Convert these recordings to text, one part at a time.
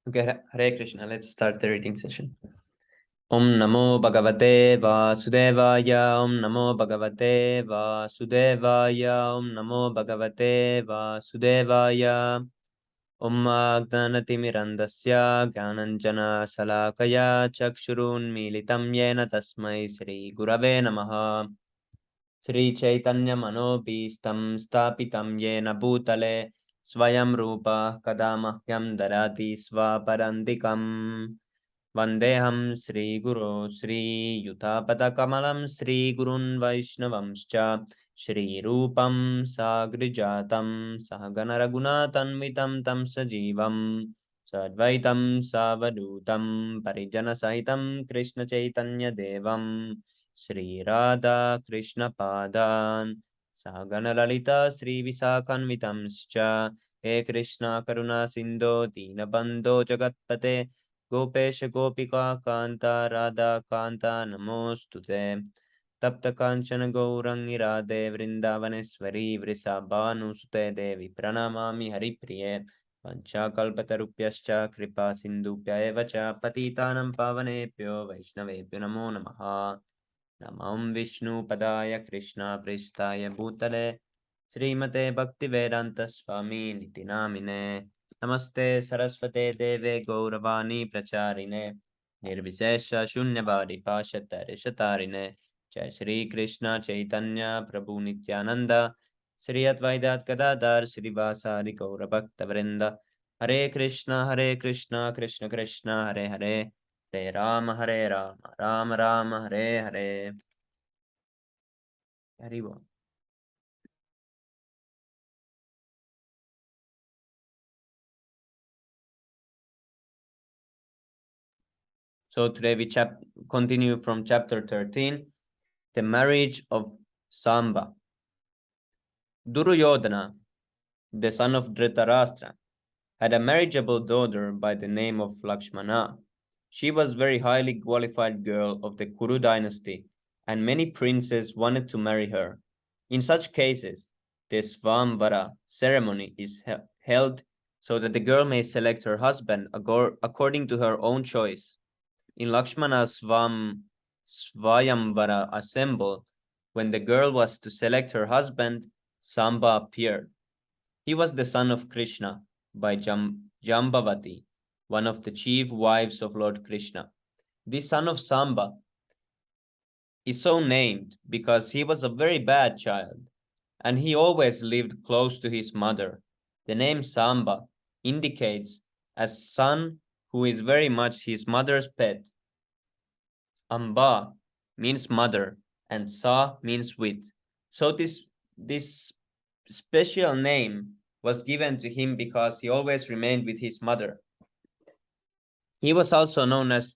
Okay, Hare Krishna. Let's start the reading session. Om Namo Bhagavate Vasudevaya. Om Namo Bhagavate Vasudevaya. Om Namo Bhagavate Vasudevaya. Om Agnanatimirandasya Gyananjana Salakaya Chakshurun Militam Yena Tasmai Sri Gurave Namaha. Sri Chaitanya Manobhistam Stapitam Yena Bhutale Swayam Rupa Kadamahyam Darati Swaparandikam Vandeham Sri Guru Sri Yutapada Kamalam Sri Gurun Vaishnavamscha Shri Rupam Sagrijatam Sahagana Raghunatanvitam Tam Sajivam Sadvaitam Savadutam Parijana Sahitam Krishna Chaitanya Devam Shri Radha Krishna Padan Sagana Lalita Sri Visakanvitamscha He Krishna Karuna Sindho Dinabandho Jagatpate Gopesh Gopika Kanta Radha Kanta Namostute Tapta Kanchana Gaurangi Radhe Vrindavaneshwari Vrisabhanu Sute Devi Pranamami Haripriye Panchakalpatarupyascha Kripa Sindhupya Eva cha Patitanam Pavanepyo Vaishnavebhyo Namo Namaha Namam Vishnu Padaya Krishna Pristaya Bhutale Srimate Bhaktivedanta Swami Niti Namine Namaste Saraswate Deve Gauravani Pracharine Nirvisesha Shunyavadi Pashatare Shatarine Jai Shri Krishna Chaitanya Prabhu Nityananda Shri Advaitat Gadadhar Shri Vasari Gaura Bhakta Vrinda Hare Krishna Krishna Krishna Hare Hare Hare Rama Rama Rama Hare Hare. Haribo. So today we continue from chapter 13, the marriage of Samba. Duryodhana, the son of Dhritarashtra, had a marriageable daughter by the name of Lakshmana. She was a very highly qualified girl of the Kuru dynasty, and many princes wanted to marry her. In such cases, the Svamvara ceremony is held so that the girl may select her husband according to her own choice. In Lakshmana's Svayamvara assembled, when the girl was to select her husband, Samba appeared. He was the son of Krishna by Jambavati, one of the chief wives of Lord Krishna. This son of Samba is so named because he was a very bad child, and he always lived close to his mother. The name Samba indicates a son who is very much his mother's pet. Amba means mother, and Sa means with. So this special name was given to him because he always remained with his mother. He was also known as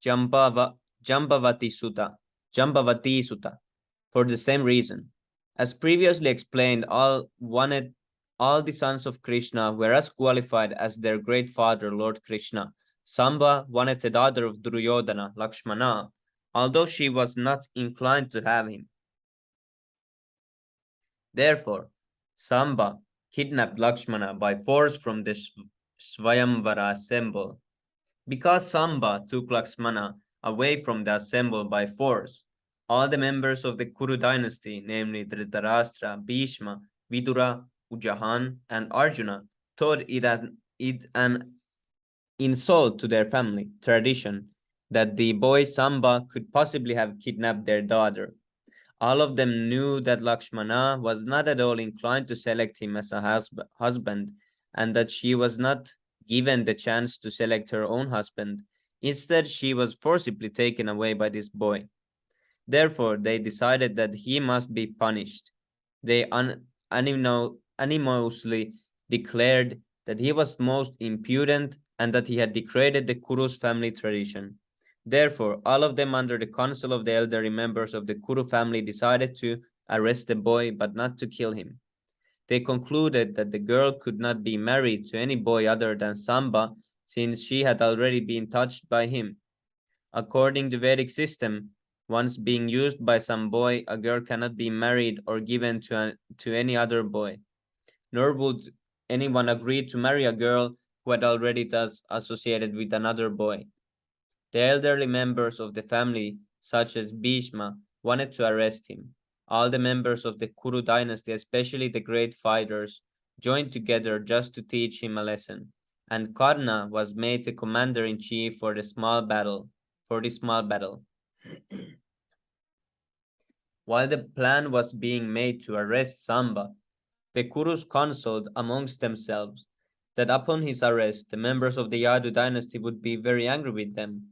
Jambavati Sutta, for the same reason. As previously explained, all the sons of Krishna were as qualified as their great father, Lord Krishna. Samba wanted the daughter of Duryodhana, Lakshmana, although she was not inclined to have him. Therefore, Samba kidnapped Lakshmana by force from the Swayamvara assemble. Because Samba took Lakshmana away from the assemble by force, all the members of the Kuru dynasty, namely Dhritarashtra, Bhishma, Vidura, Ujjahan, and Arjuna, thought it an insult to their family tradition that the boy Samba could possibly have kidnapped their daughter. All of them knew that Lakshmana was not at all inclined to select him as a husband, and that she was not given the chance to select her own husband. Instead, she was forcibly taken away by this boy. Therefore, they decided that he must be punished. They anonymously declared that he was most impudent and that he had degraded the Kuru's family tradition. Therefore, all of them, under the counsel of the elderly members of the Kuru family, decided to arrest the boy but not to kill him. They concluded that the girl could not be married to any boy other than Samba, since she had already been touched by him. According to Vedic system, once being used by some boy, a girl cannot be married or given to any other boy. Nor would anyone agree to marry a girl who had already thus associated with another boy. The elderly members of the family, such as Bhishma, wanted to arrest him. All the members of the Kuru dynasty, especially the great fighters, joined together just to teach him a lesson, and Karna was made the commander-in-chief for the small battle. For this small battle. While the plan was being made to arrest Samba, the Kurus consulted amongst themselves that upon his arrest, the members of the Yadu dynasty would be very angry with them.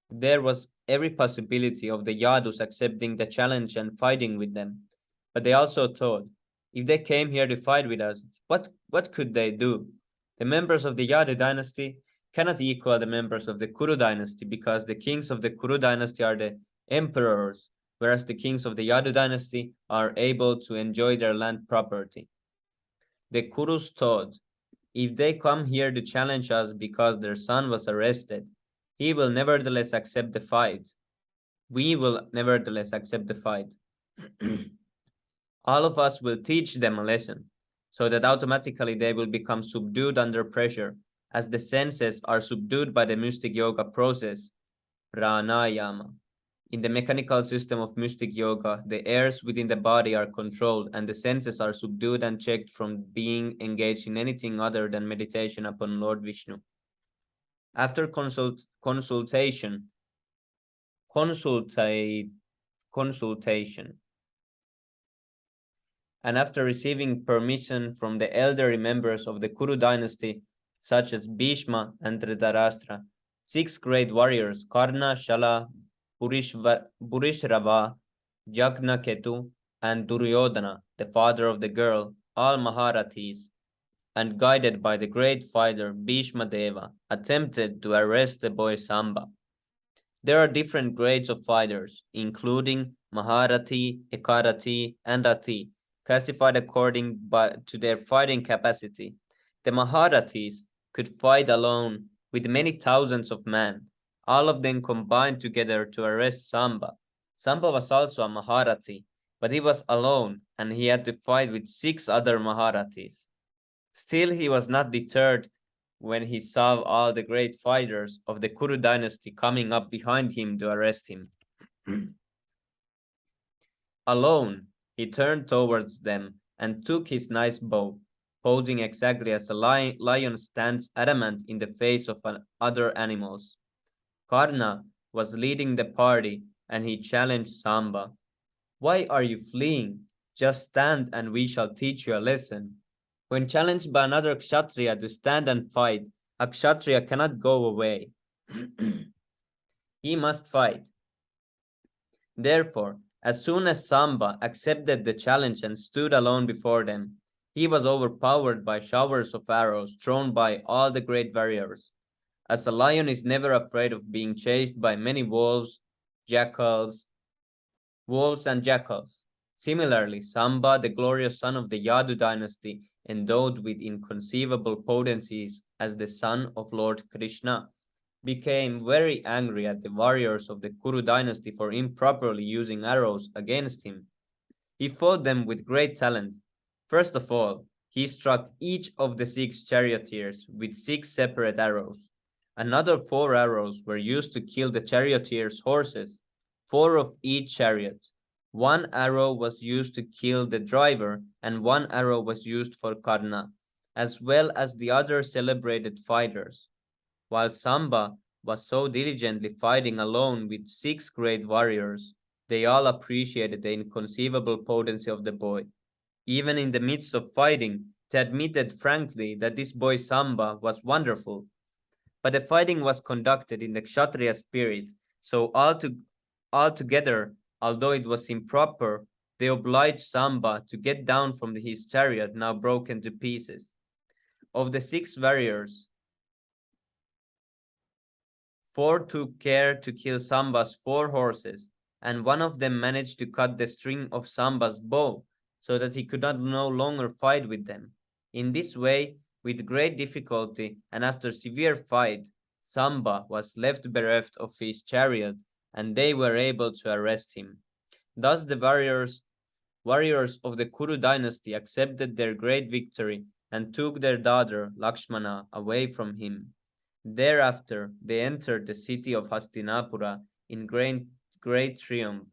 There was every possibility of the Yadus accepting the challenge and fighting with them. But they also thought, if they came here to fight with us, what could they do? The members of the Yadu dynasty cannot equal the members of the Kuru dynasty because the kings of the Kuru dynasty are the emperors, whereas the kings of the Yadu dynasty are able to enjoy their land property. The Kurus thought, if they come here to challenge us because their son was arrested, he will nevertheless accept the fight. We will nevertheless accept the fight. All of us will teach them a lesson, so that automatically they will become subdued under pressure, as the senses are subdued by the mystic yoga process, pranayama. In the mechanical system of mystic yoga, the airs within the body are controlled and the senses are subdued and checked from being engaged in anything other than meditation upon Lord Vishnu. After consultation, and after receiving permission from the elderly members of the Kuru dynasty, such as Bhishma and Dhritarashtra, 6 great warriors, Karna, Shala, Purishrava, Yagnaketu, and Duryodhana, the father of the girl, all Maharathis, and guided by the great fighter Bhishma Deva, attempted to arrest the boy Samba. There are different grades of fighters, including Maharathi, Ekarathi, and Ati, classified according to their fighting capacity. The Maharathis could fight alone with many thousands of men, all of them combined together to arrest Samba. Samba was also a Maharathi, but he was alone and he had to fight with 6 other Maharathis. Still, he was not deterred when he saw all the great fighters of the Kuru dynasty coming up behind him to arrest him. Alone, he turned towards them and took his nice bow, posing exactly as a lion stands adamant in the face of other animals. Karna was leading the party and he challenged Samba. Why are you fleeing? Just stand and we shall teach you a lesson. When challenged by another Kshatriya to stand and fight, a Kshatriya cannot go away. He must fight. Therefore, as soon as Samba accepted the challenge and stood alone before them, he was overpowered by showers of arrows thrown by all the great warriors. As a lion is never afraid of being chased by many wolves and jackals. Similarly, Samba, the glorious son of the Yadu dynasty, endowed with inconceivable potencies as the son of Lord Krsna, became very angry at the warriors of the Kuru dynasty for improperly using arrows against him. He fought them with great talent. First of all, he struck each of the 6 charioteers with 6 separate arrows. Another 4 arrows were used to kill the charioteers' horses, 4 of each chariot. 1 arrow was used to kill the driver, and 1 arrow was used for Karna, as well as the other celebrated fighters. While Samba was so diligently fighting alone with 6 great warriors, they all appreciated the inconceivable potency of the boy. Even in the midst of fighting, they admitted frankly that this boy Samba was wonderful. But the fighting was conducted in the Kshatriya spirit, so altogether, although it was improper, they obliged Samba to get down from his chariot, now broken to pieces. Of the 6 warriors, 4 took care to kill Samba's 4 horses, and one of them managed to cut the string of Samba's bow, so that he could not no longer fight with them. In this way, with great difficulty and after severe fight, Samba was left bereft of his chariot, and they were able to arrest him. Thus the warriors of the Kuru dynasty accepted their great victory and took their daughter Lakshmana away from him. Thereafter, they entered the city of Hastinapura in great triumph.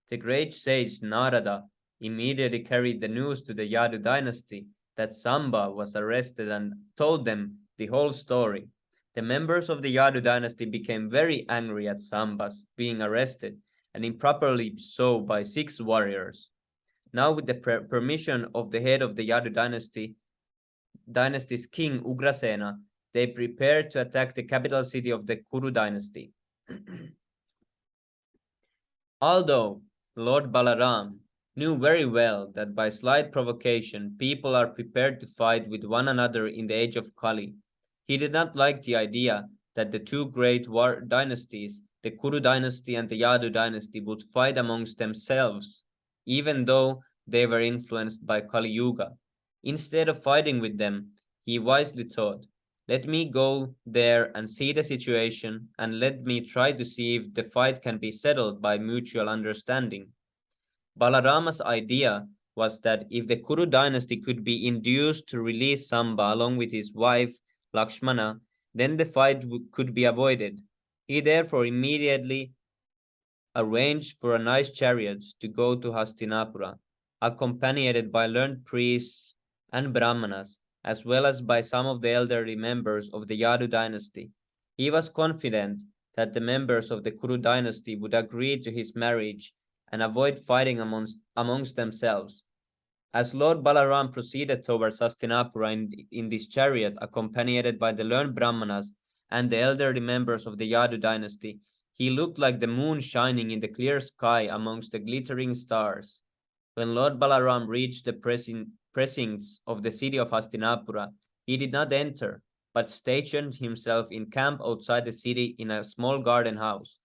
The great sage Narada immediately carried the news to the Yadu dynasty that Samba was arrested and told them the whole story. The members of the Yadu dynasty became very angry at Samba's being arrested, and improperly so by 6 warriors. Now, with the permission of the head of the Yadu dynasty's king Ugrasena, they prepared to attack the capital city of the Kuru dynasty. Although Lord Balaram knew very well that by slight provocation people are prepared to fight with one another in the age of Kali, he did not like the idea that the two great war dynasties, the Kuru dynasty and the Yadu dynasty, would fight amongst themselves, even though they were influenced by Kali Yuga. Instead of fighting with them, he wisely thought, let me go there and see the situation, and let me try to see if the fight can be settled by mutual understanding. Balarama's idea was that if the Kuru dynasty could be induced to release Samba along with his wife Lakshmana, then the fight could be avoided. He therefore immediately arranged for a nice chariot to go to Hastinapura, accompanied by learned priests and brahmanas, as well as by some of the elderly members of the Yadu dynasty. He was confident that the members of the Kuru dynasty would agree to his marriage and avoid fighting amongst themselves. As Lord Balaram proceeded towards Hastinapura in this chariot, accompanied by the learned brahmanas and the elderly members of the Yadu dynasty, he looked like the moon shining in the clear sky amongst the glittering stars. When Lord Balaram reached the precincts of the city of Hastinapura, he did not enter, but stationed himself in camp outside the city in a small garden house.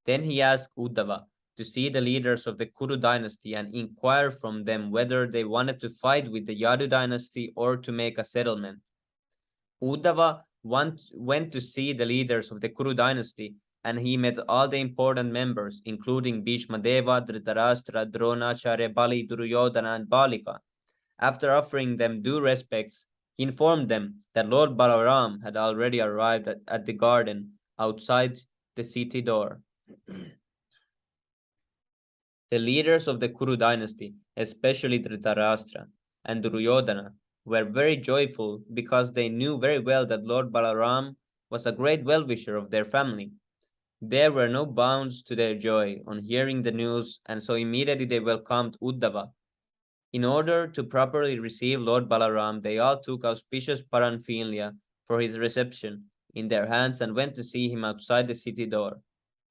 Then he asked Uddhava to see the leaders of the Kuru dynasty and inquire from them whether they wanted to fight with the Yadu dynasty or to make a settlement. Uddhava went to see the leaders of the Kuru dynasty, and he met all the important members, including Bhishma Deva, Dhritarashtra, Dronacharya, Bali, Duryodhana, and Balika. After offering them due respects, he informed them that Lord Balaram had already arrived at the garden outside the city door. The leaders of the Kuru dynasty, especially Dhritarashtra and Duryodhana, were very joyful because they knew very well that Lord Balaram was a great well-wisher of their family. There were no bounds to their joy on hearing the news, and so immediately they welcomed Uddhava. In order to properly receive Lord Balaram, they all took auspicious paraphernalia for his reception in their hands and went to see him outside the city door.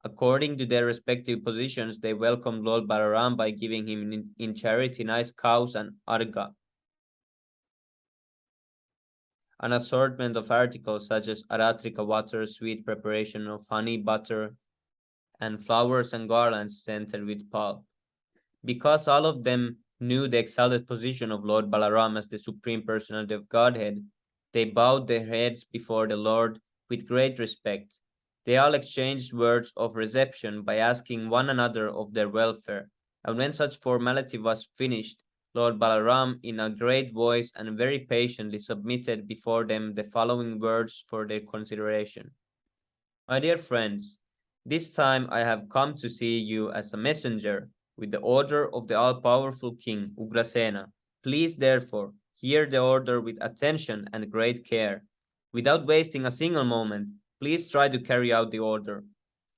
According to their respective positions, they welcomed Lord Balaram by giving him in charity nice cows and arga, an assortment of articles such as aratrika water, sweet preparation of honey, butter, and flowers and garlands scented with pulp. Because all of them knew the exalted position of Lord Balaram as the Supreme Personality of Godhead, they bowed their heads before the Lord with great respect. They all exchanged words of reception by asking one another of their welfare, and when such formality was finished, Lord Balaram, in a great voice and very patiently, submitted before them the following words for their consideration. My dear friends, this time I have come to see you as a messenger with the order of the all-powerful king Ugrasena. Please, therefore, hear the order with attention and great care. Without wasting a single moment, please try to carry out the order.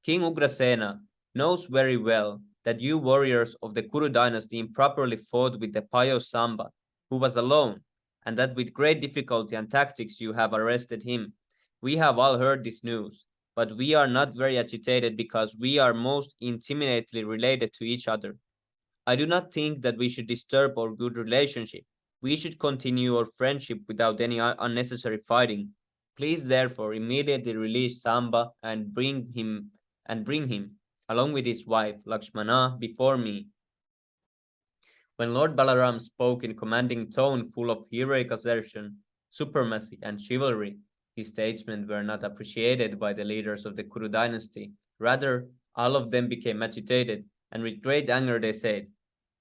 King Ugrasena knows very well that you warriors of the Kuru dynasty improperly fought with the pious Samba, who was alone, and that with great difficulty and tactics you have arrested him. We have all heard this news, but we are not very agitated because we are most intimately related to each other. I do not think that we should disturb our good relationship. We should continue our friendship without any unnecessary fighting. Please therefore immediately release Samba and bring him, along with his wife Lakshmana, before me. When Lord Balaram spoke in commanding tone full of heroic assertion, supremacy, and chivalry, his statements were not appreciated by the leaders of the Kuru dynasty. Rather, all of them became agitated, and with great anger they said,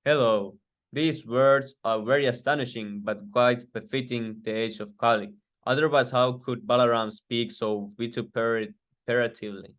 Hello, These words are very astonishing, but quite befitting the age of Kali. Otherwise, how could Balaram speak so vituperatively?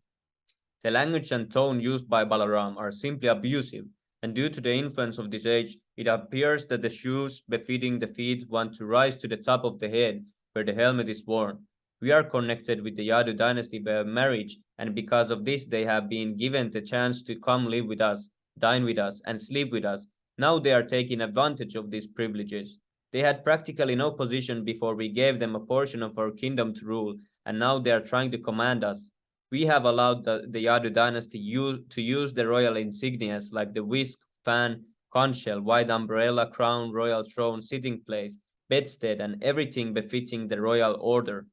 The language and tone used by Balaram are simply abusive, and due to the influence of this age, it appears that the shoes befitting the feet want to rise to the top of the head where the helmet is worn. We are connected with the Yadu dynasty by marriage, and because of this, they have been given the chance to come live with us, dine with us, and sleep with us. Now they are taking advantage of these privileges. They had practically no position before we gave them a portion of our kingdom to rule, and now they are trying to command us. We have allowed the Yadu dynasty to use the royal insignias like the whisk, fan, conch shell, white umbrella, crown, royal throne, sitting place, bedstead, and everything befitting the royal order.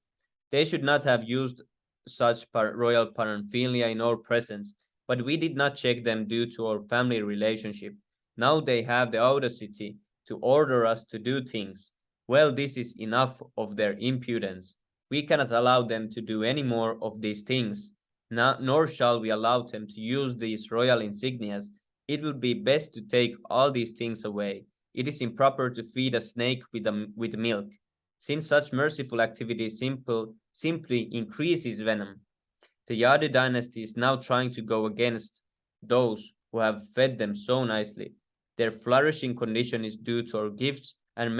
They should not have used such royal paraphernalia in our presence, but we did not check them due to our family relationship. Now they have the audacity to order us to do things. Well, this is enough of their impudence. We cannot allow them to do any more of these things, nor shall we allow them to use these royal insignias. It will be best to take all these things away. It is improper to feed a snake with milk, since such merciful activity simply increases venom. The Yadu dynasty is now trying to go against those who have fed them so nicely. Their flourishing condition is due to our gifts and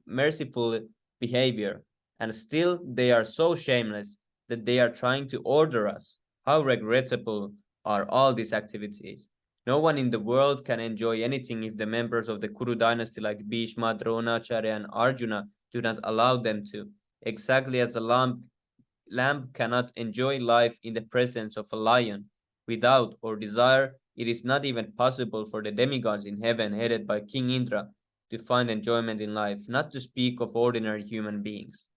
merciful behavior, and still they are so shameless that they are trying to order us. How regrettable are all these activities! No one in the world can enjoy anything if the members of the Kuru dynasty like Bhishma, Dronacharya, and Arjuna do not allow them to. Exactly as a lamb cannot enjoy life in the presence of a lion. Without or desire, it is not even possible for the demigods in heaven, headed by King Indra, to find enjoyment in life, not to speak of ordinary human beings.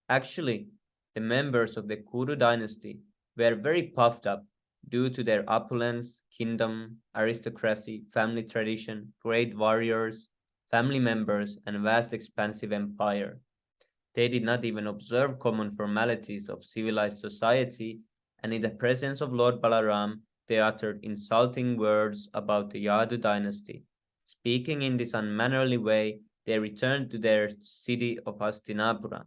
Actually, the members of the Kuru dynasty were very puffed up due to their opulence, kingdom, aristocracy, family tradition, great warriors, family members, and vast expansive empire. They did not even observe common formalities of civilized society, and in the presence of Lord Balaram, they uttered insulting words about the Yadu dynasty. Speaking in this unmannerly way, they returned to their city of Hastinapura.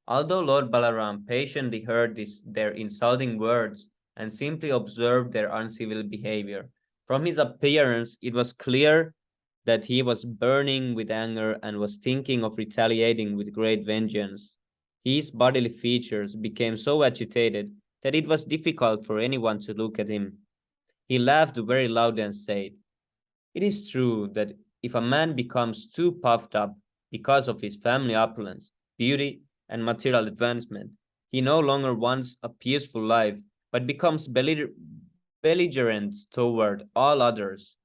Although Lord Balaram patiently heard their insulting words and simply observed their uncivil behavior, from his appearance it was clear that he was burning with anger and was thinking of retaliating with great vengeance. His bodily features became so agitated that it was difficult for anyone to look at him. He laughed very loud and said, "It is true that if a man becomes too puffed up because of his family opulence, beauty, and material advancement, he no longer wants a peaceful life, but becomes belligerent toward all others.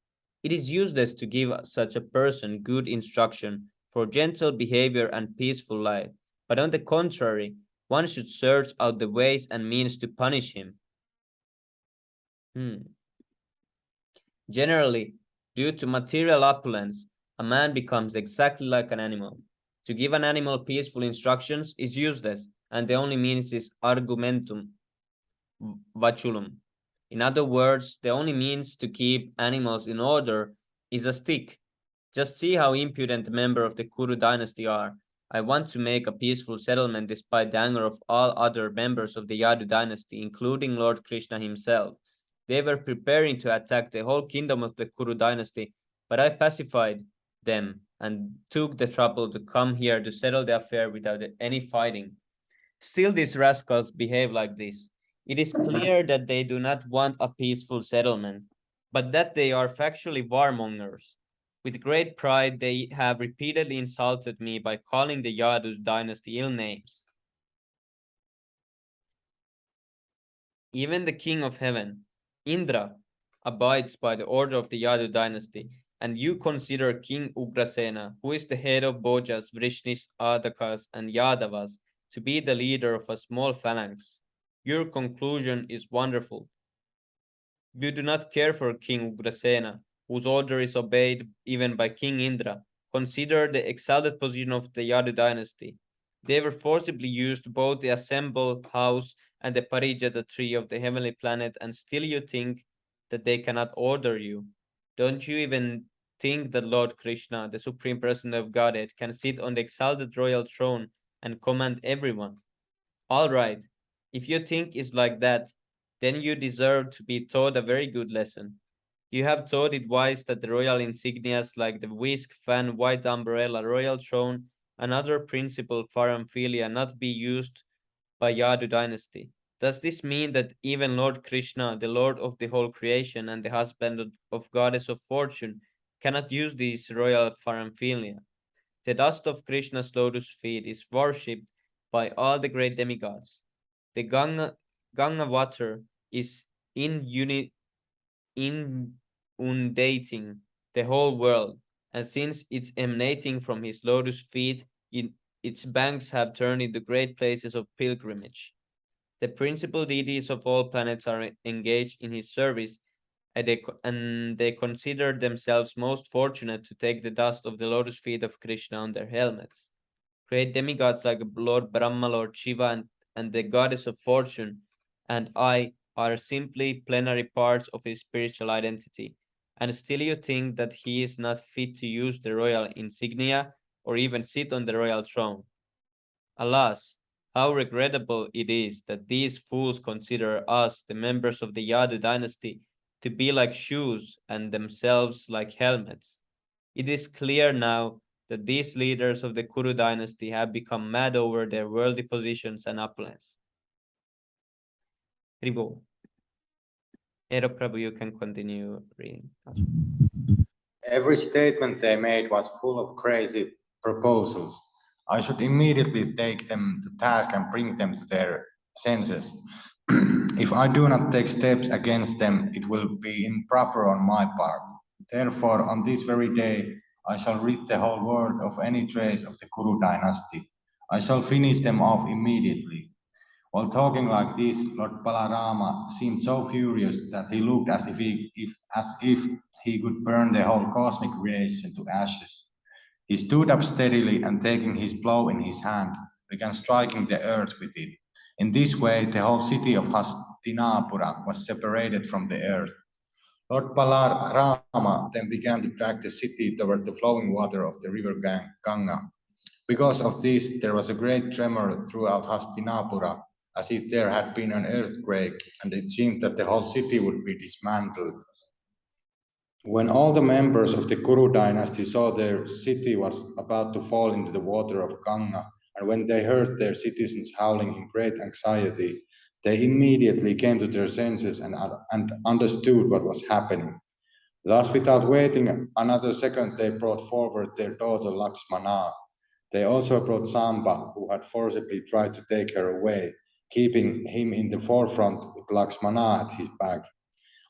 It is useless to give such a person good instruction for gentle behavior and peaceful life, but on the contrary, one should search out the ways and means to punish him." Hmm. Generally, due to material opulence, a man becomes exactly like an animal. To give an animal peaceful instructions is useless, and the only means is argumentum vaculum. In other words, the only means to keep animals in order is a stick. Just see how impudent the members of the Kuru dynasty are. I want to make a peaceful settlement despite the anger of all other members of the Yadu dynasty, including Lord Krishna himself. They were preparing to attack the whole kingdom of the Kuru dynasty, but I pacified them and took the trouble to come here to settle the affair without any fighting. Still, these rascals behave like this. It is clear that they do not want a peaceful settlement, but that they are factually warmongers. With great pride, they have repeatedly insulted me by calling the Yadu dynasty ill names. Even the king of heaven, Indra, abides by the order of the Yadu dynasty, and you consider King Ugrasena, who is the head of Bojas, Vrishnis, Adakas, and Yadavas, to be the leader of a small phalanx. Your conclusion is wonderful. You do not care for King Ugrasena, whose order is obeyed even by King Indra. Consider the exalted position of the Yadu dynasty. They were forcibly used both the assembled house and the Parijata tree of the heavenly planet, and still you think that they cannot order you. Don't you even think that Lord Krishna, the Supreme Person of Godhead, can sit on the exalted royal throne and command everyone? All right, if you think it's like that, then you deserve to be taught a very good lesson. You have thought it wise that the royal insignias like the whisk, fan, white umbrella, royal throne, and other principal paraphernalia not be used by Yadu dynasty. Does this mean that even Lord Krishna, the Lord of the whole creation and the husband of Goddess of Fortune, cannot use these royal paraphernalia? The dust of Krishna's lotus feet is worshipped by all the great demigods. The Ganga water is in inundating the whole world, and since it's emanating from his lotus feet, its banks have turned into great places of pilgrimage. The principal deities of all planets are engaged in his service, and they consider themselves most fortunate to take the dust of the lotus feet of Krishna on their helmets. Great demigods like Lord Brahma, Lord Shiva, and the goddess of fortune, and I are simply plenary parts of his spiritual identity. And still you think that he is not fit to use the royal insignia or even sit on the royal throne. Alas, how regrettable it is that these fools consider us, the members of the Yadu dynasty, to be like shoes and themselves like helmets. It is clear now that these leaders of the Kuru dynasty have become mad over their worldly positions and opulence. Ribo. Ero Prabhu, you can continue reading. Every statement they made was full of crazy proposals. I should immediately take them to task and bring them to their senses. If I do not take steps against them, it will be improper on my part. Therefore, on this very day, I shall rid the whole world of any trace of the Kuru dynasty. I shall finish them off immediately. While talking like this, Lord Balarama seemed so furious that he looked as if he could burn the whole cosmic creation to ashes. He stood up steadily and taking his plow in his hand, began striking the earth with it. In this way, the whole city of Hastinapura was separated from the earth. Lord Balarama then began to drag the city toward the flowing water of the river Ganga. Because of this, there was a great tremor throughout Hastinapura, as if there had been an earthquake, and it seemed that the whole city would be dismantled. When all the members of the Kuru dynasty saw their city was about to fall into the water of Ganga, and when they heard their citizens howling in great anxiety, they immediately came to their senses and understood what was happening. Thus, without waiting another second, they brought forward their daughter Lakshmana. They also brought Samba, who had forcibly tried to take her away, keeping him in the forefront with Lakshmana at his back.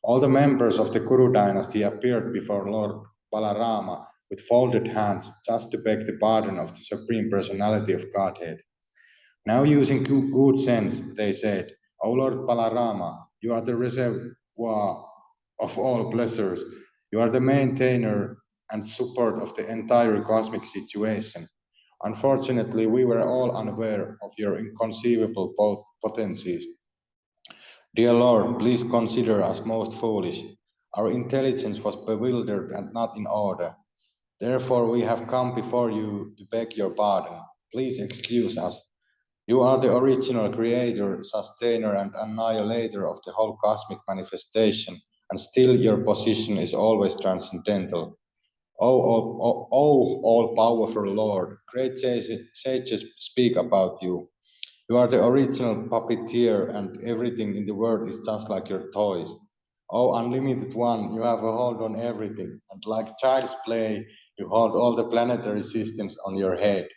All the members of the Kuru dynasty appeared before Lord Balarama with folded hands just to beg the pardon of the Supreme Personality of Godhead. Now, using good sense, they said, O Lord Balarama, you are the reservoir of all pleasures. You are the maintainer and support of the entire cosmic situation. Unfortunately, we were all unaware of your inconceivable potencies. Dear Lord, please consider us most foolish. Our intelligence was bewildered and not in order. Therefore, we have come before you to beg your pardon. Please excuse us. You are the original creator, sustainer, and annihilator of the whole cosmic manifestation, and still your position is always transcendental. O all-powerful Lord, great sages speak about you. You are the original puppeteer, and everything in the world is just like your toys. Oh, unlimited one, you have a hold on everything, and like child's play, you hold all the planetary systems on your head.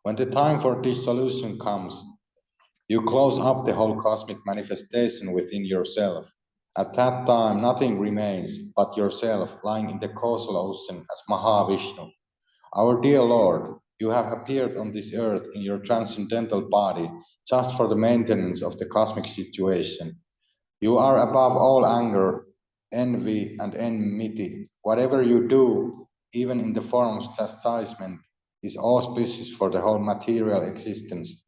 When the time for dissolution comes, you close up the whole cosmic manifestation within yourself. At that time, nothing remains but yourself lying in the causal ocean as Mahavishnu. Our dear Lord, you have appeared on this earth in your transcendental body just for the maintenance of the cosmic situation. You are above all anger, envy, and enmity. Whatever you do, even in the form of chastisement, is auspicious for the whole material existence.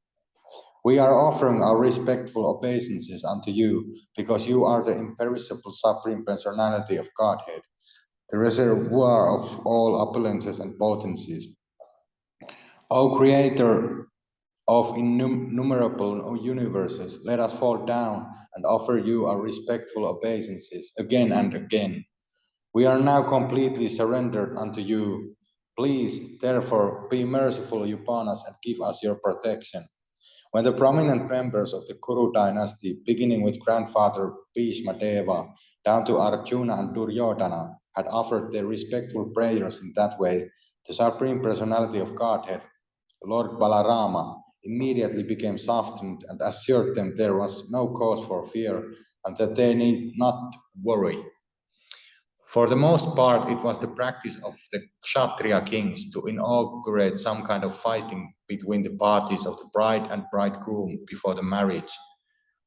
We are offering our respectful obeisances unto you because you are the imperishable supreme personality of Godhead. the reservoir of all opulences and potencies. O Creator of innumerable universes, let us fall down and offer you our respectful obeisances again and again. We are now completely surrendered unto you. Please, therefore, be merciful upon us and give us your protection. When the prominent members of the Kuru dynasty, beginning with grandfather Bhishma Deva down to Arjuna and Duryodhana, had offered their respectful prayers in that way, the Supreme Personality of Godhead, Lord Balarama, immediately became softened and assured them there was no cause for fear and that they need not worry. For the most part, it was the practice of the Kshatriya kings to inaugurate some kind of fighting between the parties of the bride and bridegroom before the marriage.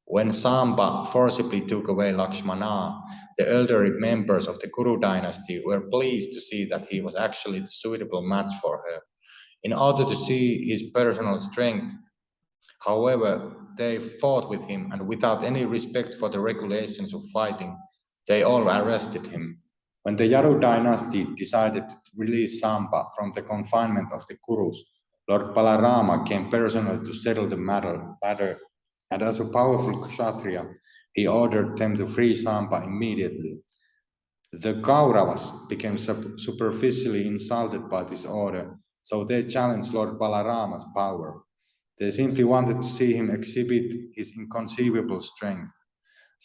When Samba forcibly took away Lakshmana, the elderly members of the Kuru dynasty were pleased to see that he was actually the suitable match for her. In order to see his personal strength, however, they fought with him, and without any respect for the regulations of fighting, they all arrested him. When the Yadu dynasty decided to release Samba from the confinement of the Kurus, Lord Balarama came personally to settle the matter, and as a powerful Kshatriya, he ordered them to free Samba immediately. The Kauravas became superficially insulted by this order, so they challenged Lord Balarama's power. They simply wanted to see him exhibit his inconceivable strength.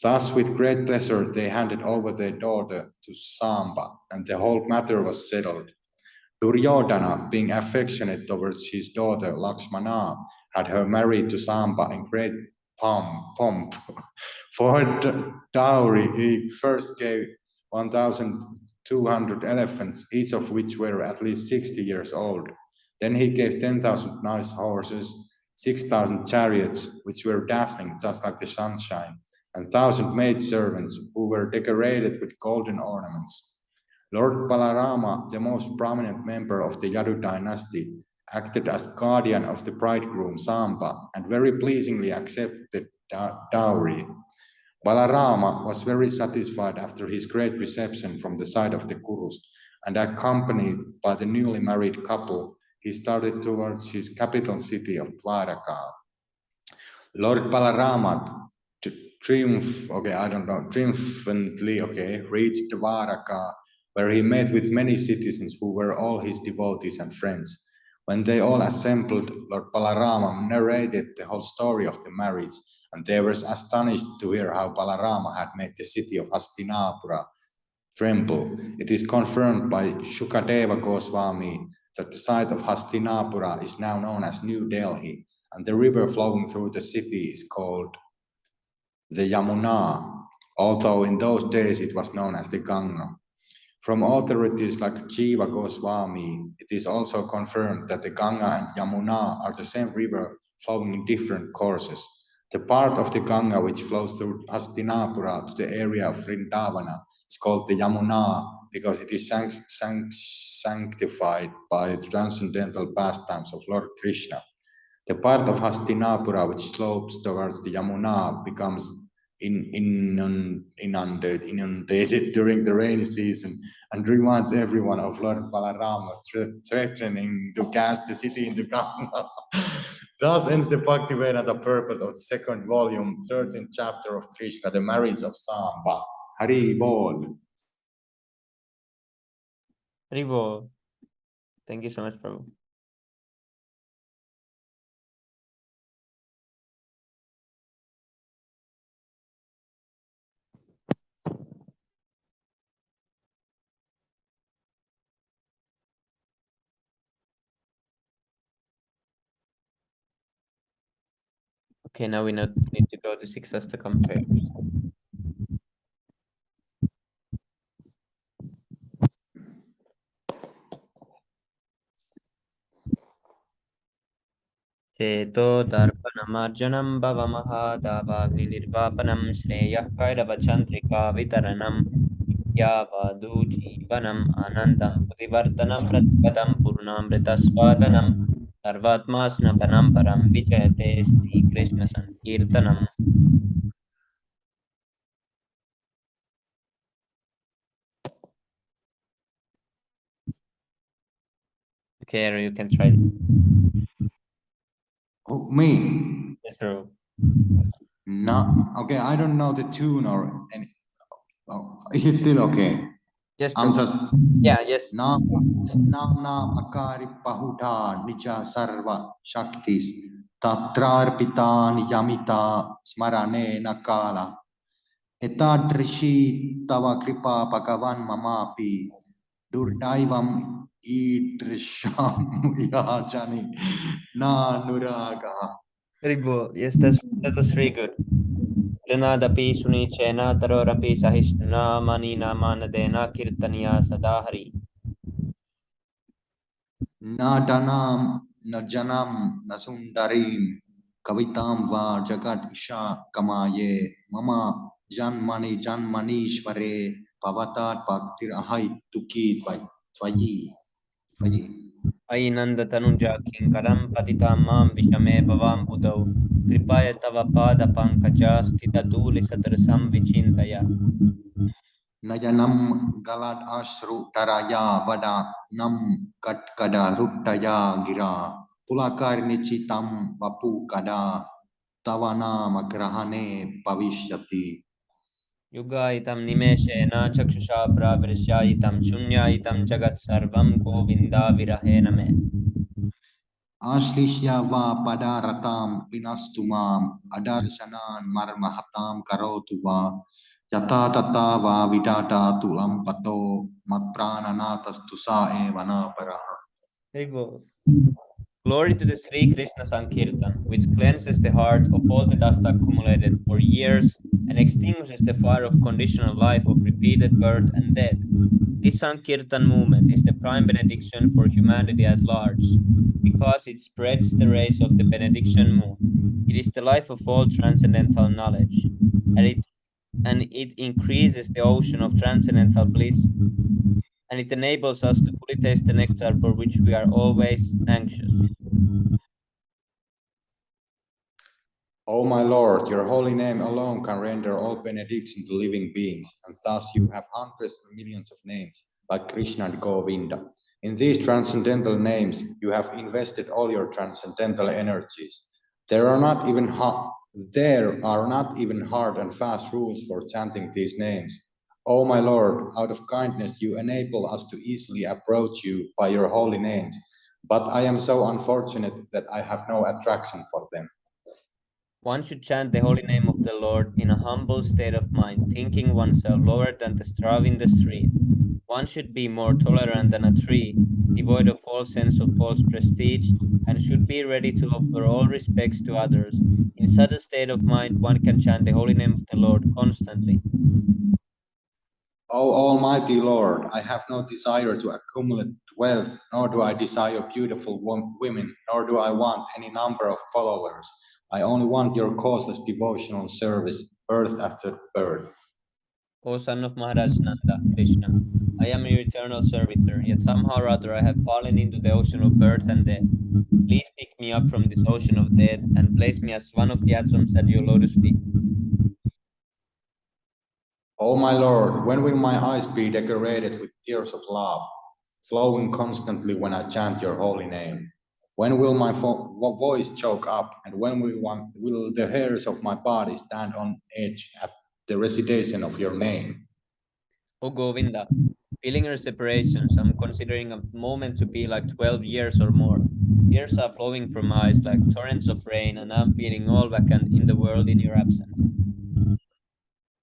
Thus, with great pleasure, they handed over their daughter to Samba, and the whole matter was settled. Duryodhana, being affectionate towards his daughter Lakshmana, had her married to Samba in great pomp. For dowry, he first gave 1,200 elephants, each of which were at least 60 years old. Then he gave 10,000 nice horses, 6,000 chariots, which were dazzling just like the sunshine, and 1,000 maidservants who were decorated with golden ornaments. Lord Balarama, the most prominent member of the Yadu dynasty, acted as guardian of the bridegroom Samba and very pleasingly accepted the dowry. Balarama was very satisfied after his great reception from the side of the Kurus, and accompanied by the newly married couple, he started towards his capital city of Dwaraka. Lord Balarama triumphantly, reached Dwaraka, where he met with many citizens who were all his devotees and friends. When they all assembled, Lord Balarama narrated the whole story of the marriage, and they were astonished to hear how Balarama had made the city of Hastinapura tremble. It is confirmed by Shukadeva Goswami that the site of Hastinapura is now known as New Delhi, and the river flowing through the city is called the Yamuna, although in those days it was known as the Ganga. From authorities like Jiva Goswami, it is also confirmed that the Ganga and Yamuna are the same river flowing in different courses. The part of the Ganga which flows through Hastinapura to the area of Vrindavana is called the Yamuna because it is sanctified by the transcendental pastimes of Lord Krishna. The part of Hastinapura which slopes towards the Yamuna becomes inundated during the rainy season and reminds everyone of Lord Balarama's threatening to cast the city into Ganga. Thus ends the Bhaktivedanta purport of the second volume, 13th chapter of Krishna, the marriage of Samba. Hari Bol. Rivo. Thank you so much, Prabhu. Okay, now we need to go to Sixastakam prayers. Cheto darpanamarjanam bhavamahadavanirvapanam shreyah kairavachandrika vitaranam yavadujivanam anandam purivartanam pratipadam purnamritaswadanam sarvatmasnapanam param vijayate Sri Krishna Sankirtanam. Okay, you can try this. Oh, me? Yes, bro. No, okay, I don't know the tune or any. Oh, is it still okay? Yes, bro. I'm just. Yeah, yes. Na Makari Pahuta Nija Sarva Shaktis Tatrarpitan Yamita Smarane Nakala Etadrishi Tava Kripa Bhagavan Mamapi Durdaivam Idrisham Yajani Na Nuraga. Very good. Yes, that was very good. Pranadapi Sunichena Tarorapi Sahishnuna Manina Manadena Kirtaniya Sadahari. Na Danam Na Janam Na Sundarim Kavitam Va Jagat Isha Kamaye Mama Janmani Janmanishvare Pavatat Bhaktir Ahai Tuki Tvayi Tvayi. Ainanda Tanuja Kinkaram Patitam Mam Vishame Bhavam Budau. Kripaya Tava Pada Pankaja Stita Duli Satrasam Vichintaya. Nayanam Galat Ashru Taraya Vada Nam Katkada Ruttaya Gira Pulakarnichitam Vapu Kada Tavana Magrahane Pavishyati. Yugaitam Nimeshena Chakshusha Pravirshaitam Shunyaitam Jagat Sarvam Govinda Virahena Me. Ashlishya va padaratam pinastumam adarshanan marmahatam karotu va yata tata va vidata tulam pato matprananatas sa evana paraha. Very good. Glory to the Sri Krishna Sankirtan, which cleanses the heart of all the dust accumulated for years and extinguishes the fire of conditional life of repeated birth and death. This Sankirtan movement is the prime benediction for humanity at large, because it spreads the rays of the benediction moon. It is the life of all transcendental knowledge, and it increases the ocean of transcendental bliss, and it enables us to fully taste the nectar for which we are always anxious. O my Lord, your holy name alone can render all benediction to living beings, and thus you have hundreds of millions of names, like Krishna and Govinda. In these transcendental names, you have invested all your transcendental energies. There are not even hard and fast rules for chanting these names. O my Lord, out of kindness you enable us to easily approach you by your holy names, but I am so unfortunate that I have no attraction for them. One should chant the holy name of the Lord in a humble state of mind, thinking oneself lower than the straw in the street. One should be more tolerant than a tree, devoid of all sense of false prestige, and should be ready to offer all respects to others. In such a state of mind, one can chant the holy name of the Lord constantly. O Almighty Lord, I have no desire to accumulate wealth, nor do I desire beautiful women, nor do I want any number of followers. I only want your causeless devotional service, birth after birth. O son of Maharaj Nanda, Krishna, I am your eternal servitor, yet somehow or other I have fallen into the ocean of birth and death. Please pick me up from this ocean of death and place me as one of the atoms at your lotus feet. O my Lord, when will my eyes be decorated with tears of love, flowing constantly when I chant your holy name? When will my voice choke up, and when will the hairs of my body stand on edge at the recitation of your name? O Govinda, feeling your separations, I'm considering a moment to be like 12 years or more. Tears are flowing from my eyes like torrents of rain, and I'm feeling all vacant in the world in your absence.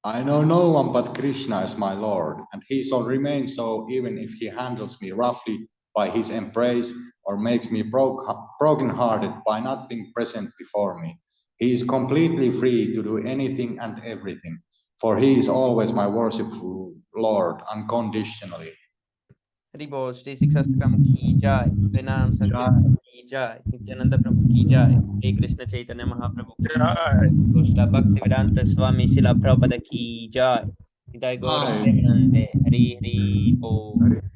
I know no one but Krishna as my Lord, and he shall remain so even if he handles me roughly by his embrace or makes me broken-hearted by not being present before me. He is completely free to do anything and everything, for he is always my worshipful Lord unconditionally. Hari बोल श्री शिक्षाष्टकम की जय हरिनाम संकीर्तन की जय नित्यानंद प्रभु की जय श्री कृष्ण चैतन्य महाप्रभु की जय श्रीला भक्ति वेदांत स्वामी शिला प्रभुपद की जय निताय गौर Hi. प्रेमानंदे हरि हरि बोल